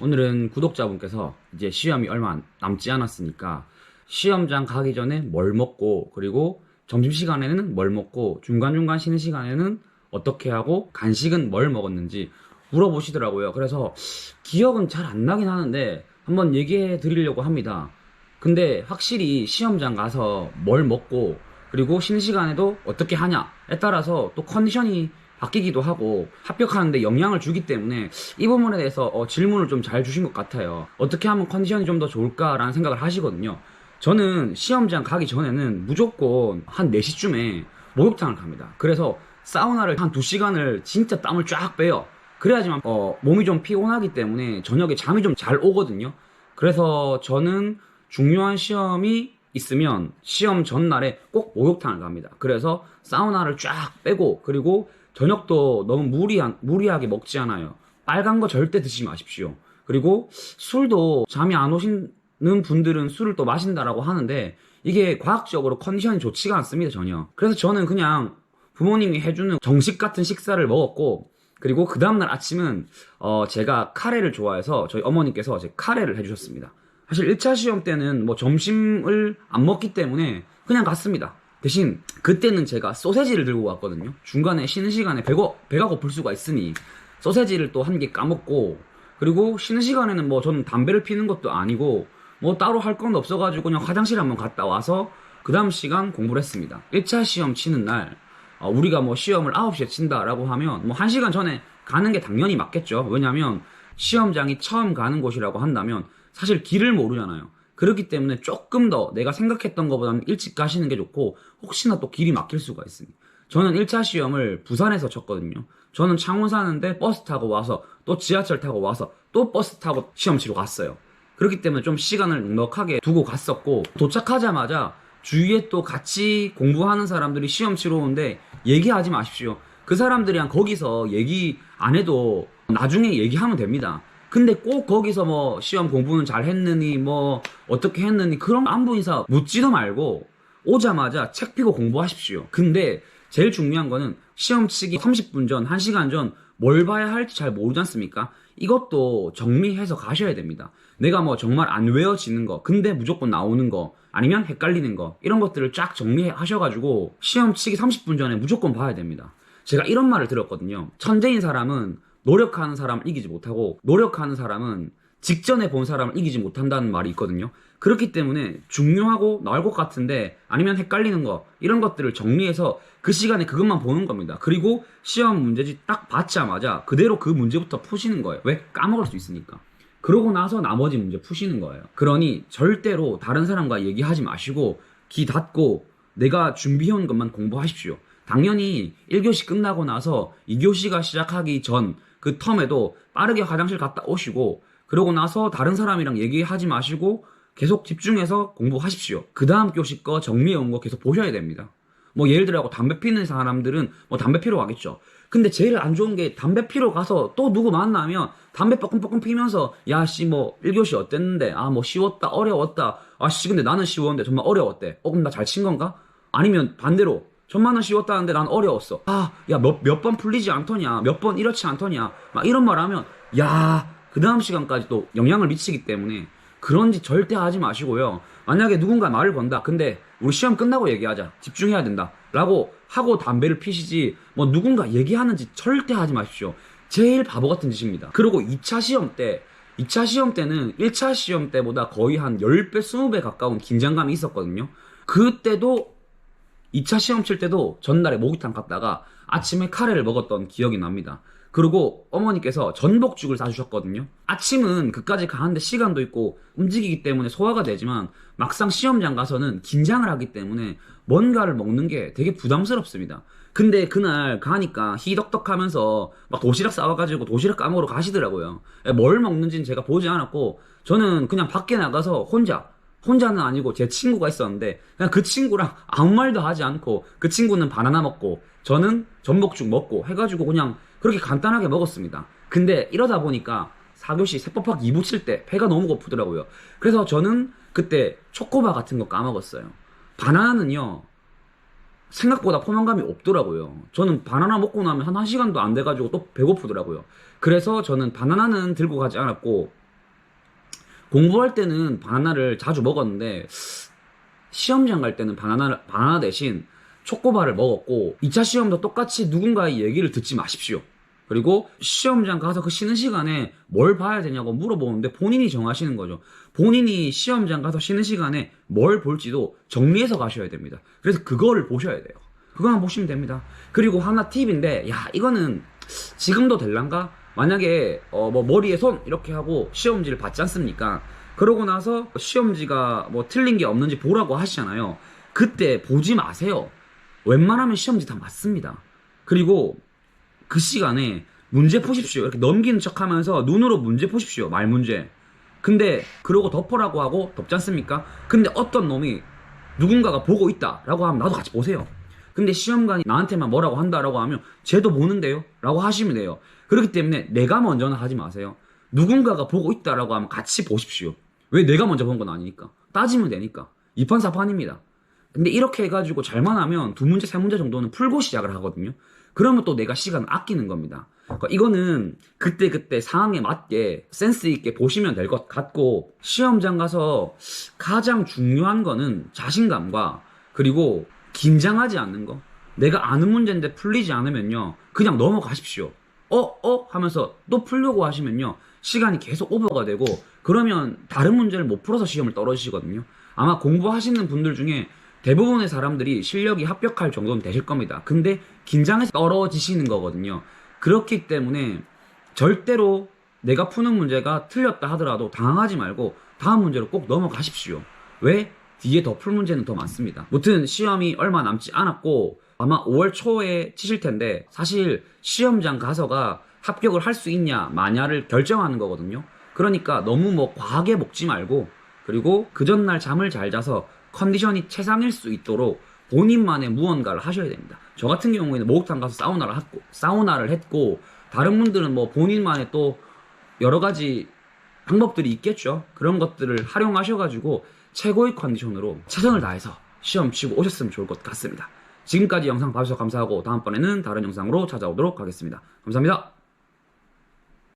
오늘은 구독자분께서 이제 시험이 얼마 남지 않았으니까 시험장 가기 전에 뭘 먹고, 그리고 점심시간에는 뭘 먹고, 중간중간 쉬는 시간에는 어떻게 하고, 간식은 뭘 먹었는지 물어보시더라고요. 그래서 기억은 잘 안 나긴 하는데 한번 얘기해 드리려고 합니다. 근데 확실히 시험장 가서 뭘 먹고, 그리고 쉬는 시간에도 어떻게 하냐에 따라서 또 컨디션이 바뀌기도 하고 합격하는데 영향을 주기 때문에 이 부분에 대해서 질문을 좀 잘 주신 것 같아요. 어떻게 하면 컨디션이 좀 더 좋을까라는 생각을 하시거든요. 저는 시험장 가기 전에는 무조건 한 4시쯤에 목욕탕을 갑니다. 그래서 사우나를 한 2시간을 진짜 땀을 쫙 빼요. 그래야지만 몸이 좀 피곤하기 때문에 저녁에 잠이 좀 잘 오거든요. 그래서 저는 중요한 시험이 있으면 시험 전날에 꼭 목욕탕을 갑니다. 그래서 사우나를 쫙 빼고, 그리고 저녁도 너무 무리하게 먹지 않아요. 빨간 거 절대 드시지 마십시오. 그리고 술도 잠이 안 오시는 분들은 술을 또 마신다라고 하는데 이게 과학적으로 컨디션이 좋지가 않습니다, 전혀. 그래서 저는 그냥 부모님이 해주는 정식 같은 식사를 먹었고, 그리고 그 다음날 아침은 제가 카레를 좋아해서 저희 어머니께서 제 카레를 해주셨습니다. 사실 1차 시험 때는 뭐 점심을 안 먹기 때문에 그냥 갔습니다. 대신 그때는 제가 소세지를 들고 왔거든요. 중간에 쉬는 시간에 배가 고플 수가 있으니 소세지를 또 한 개 까먹고, 그리고 쉬는 시간에는 뭐 저는 담배를 피는 것도 아니고 뭐 따로 할 건 없어가지고 그냥 화장실 한번 갔다 와서 그 다음 시간 공부를 했습니다. 1차 시험 치는 날 우리가 뭐 시험을 9시에 친다라고 하면 뭐 1시간 전에 가는 게 당연히 맞겠죠. 왜냐면 시험장이 처음 가는 곳이라고 한다면 사실 길을 모르잖아요. 그렇기 때문에 조금 더 내가 생각했던 것보다는 일찍 가시는 게 좋고, 혹시나 또 길이 막힐 수가 있으니. 저는 1차 시험을 부산에서 쳤거든요. 저는 창원 사는데 버스 타고 와서 또 지하철 타고 와서 또 버스 타고 시험 치러 갔어요. 그렇기 때문에 좀 시간을 넉넉하게 두고 갔었고, 도착하자마자 주위에 또 같이 공부하는 사람들이 시험 치러 오는데 얘기하지 마십시오. 그 사람들이랑 거기서 얘기 안 해도 나중에 얘기하면 됩니다. 근데 꼭 거기서 뭐 시험 공부는 잘 했느니 뭐 어떻게 했느니 그런 안부 인사 묻지도 말고 오자마자 책 펴고 공부하십시오. 근데 제일 중요한 거는 시험 치기 30분 전, 1시간 전 뭘 봐야 할지 잘 모르지 않습니까? 이것도 정리해서 가셔야 됩니다. 내가 뭐 정말 안 외워지는 거, 근데 무조건 나오는 거, 아니면 헷갈리는 거, 이런 것들을 쫙 정리하셔가지고 시험 치기 30분 전에 무조건 봐야 됩니다. 제가 이런 말을 들었거든요. 천재인 사람은 노력하는 사람을 이기지 못하고, 노력하는 사람은 직전에 본 사람을 이기지 못한다는 말이 있거든요. 그렇기 때문에 중요하고 나올 것 같은데 아니면 헷갈리는 거, 이런 것들을 정리해서 그 시간에 그것만 보는 겁니다. 그리고 시험 문제집 딱 받자마자 그대로 그 문제부터 푸시는 거예요. 왜? 까먹을 수 있으니까. 그러고 나서 나머지 문제 푸시는 거예요. 그러니 절대로 다른 사람과 얘기하지 마시고 귀 닫고 내가 준비해온 것만 공부하십시오. 당연히 1교시 끝나고 나서 2교시가 시작하기 전 그 텀에도 빠르게 화장실 갔다 오시고, 그러고 나서 다른 사람이랑 얘기하지 마시고 계속 집중해서 공부하십시오. 그 다음 교시 거 정리해온 거 계속 보셔야 됩니다. 뭐 예를 들어 담배 피는 사람들은 뭐 담배 피러 가겠죠. 근데 제일 안 좋은 게 담배 피러 가서 또 누구 만나면 담배 뻐끔뻐끔 피면서 야씨 뭐 1교시 어땠는데, 아 뭐 쉬웠다 어려웠다, 아씨 근데 나는 쉬웠는데 정말 어려웠대, 그럼 나 잘 친 건가? 아니면 반대로 천만원 쉬웠다는데 난 어려웠어, 아 야 몇 번 풀리지 않더냐, 몇 번 이렇지 않더냐, 막 이런 말 하면 야 그 다음 시간까지 또 영향을 미치기 때문에 그런 짓 절대 하지 마시고요. 만약에 누군가 말을 건다, 근데 우리 시험 끝나고 얘기하자, 집중해야 된다 라고 하고 담배를 피시지, 뭐 누군가 얘기하는 짓 절대 하지 마십시오. 제일 바보 같은 짓입니다. 그리고 2차 시험 때는 1차 시험 때보다 거의 한 10배 20배 가까운 긴장감이 있었거든요. 그때도 2차 시험 칠 때도 전날에 목욕탕 갔다가 아침에 카레를 먹었던 기억이 납니다. 그리고 어머니께서 전복죽을 사주셨거든요. 아침은 그까지 가는데 시간도 있고 움직이기 때문에 소화가 되지만 막상 시험장 가서는 긴장을 하기 때문에 뭔가를 먹는 게 되게 부담스럽습니다. 근데 그날 가니까 희덕덕하면서 막 도시락 싸와가지고 도시락 까먹으러 가시더라고요. 뭘 먹는지는 제가 보지 않았고, 저는 그냥 밖에 나가서 혼자는 아니고 제 친구가 있었는데 그냥 그 친구랑 아무 말도 하지 않고, 그 친구는 바나나 먹고 저는 전복죽 먹고 해가지고 그냥 그렇게 간단하게 먹었습니다. 근데 이러다 보니까 4교시 세법학 2부 칠 때 배가 너무 고프더라고요. 그래서 저는 그때 초코바 같은 거 까먹었어요. 바나나는요 생각보다 포만감이 없더라고요. 저는 바나나 먹고 나면 한 1시간도 안 돼가지고 또 배고프더라고요. 그래서 저는 바나나는 들고 가지 않았고 공부할 때는 바나나를 자주 먹었는데 시험장 갈 때는 바나나 대신 초코바를 먹었고 2차 시험도 똑같이 누군가의 얘기를 듣지 마십시오. 그리고 시험장 가서 그 쉬는 시간에 뭘 봐야 되냐고 물어보는데 본인이 정하시는 거죠. 본인이 시험장 가서 쉬는 시간에 뭘 볼지도 정리해서 가셔야 됩니다. 그래서 그거를 보셔야 돼요. 그거만 보시면 됩니다. 그리고 하나 팁인데, 야, 이거는 지금도 될란가? 만약에 뭐 머리에 손 이렇게 하고 시험지를 받지 않습니까? 그러고 나서 시험지가 뭐 틀린 게 없는지 보라고 하시잖아요. 그때 보지 마세요. 웬만하면 시험지 다 맞습니다. 그리고 그 시간에 문제 푸십시오. 이렇게 넘기는 척 하면서 눈으로 문제 푸십시오. 말 문제. 근데 그러고 덮으라고 하고 덮지 않습니까? 근데 어떤 놈이 누군가가 보고 있다라고 하면 나도 같이 보세요. 근데 시험관이 나한테만 뭐라고 한다라고 하면 쟤도 보는데요? 라고 하시면 돼요. 그렇기 때문에 내가 먼저는 하지 마세요. 누군가가 보고 있다라고 하면 같이 보십시오. 왜 내가 먼저 본 건 아니니까. 따지면 되니까. 2판 4판입니다. 근데 이렇게 해가지고 잘만 하면 2문제, 3문제 정도는 풀고 시작을 하거든요. 그러면 또 내가 시간을 아끼는 겁니다. 그러니까 이거는 그때그때 상황에 맞게 센스 있게 보시면 될 것 같고, 시험장 가서 가장 중요한 거는 자신감과 그리고 긴장하지 않는 거. 내가 아는 문제인데 풀리지 않으면요, 그냥 넘어가십시오. 하면서 또 풀려고 하시면요, 시간이 계속 오버가 되고, 그러면 다른 문제를 못 풀어서 시험을 떨어지시거든요. 아마 공부하시는 분들 중에 대부분의 사람들이 실력이 합격할 정도는 되실 겁니다. 근데 긴장해서 떨어지시는 거거든요. 그렇기 때문에 절대로 내가 푸는 문제가 틀렸다 하더라도 당황하지 말고 다음 문제로 꼭 넘어가십시오. 왜? 뒤에 더 풀 문제는 더 많습니다. 무튼 시험이 얼마 남지 않았고 아마 5월 초에 치실 텐데, 사실 시험장 가서가 합격을 할 수 있냐 마냐를 결정하는 거거든요. 그러니까 너무 뭐 과하게 먹지 말고, 그리고 그 전날 잠을 잘 자서 컨디션이 최상일 수 있도록 본인만의 무언가를 하셔야 됩니다. 저 같은 경우에는 목욕탕 가서 사우나를 했고, 다른 분들은 뭐 본인만의 또 여러 가지 방법들이 있겠죠. 그런 것들을 활용하셔가지고 최고의 컨디션으로 최선을 다해서 시험 치고 오셨으면 좋을 것 같습니다. 지금까지 영상 봐주셔서 감사하고 다음번에는 다른 영상으로 찾아오도록 하겠습니다. 감사합니다.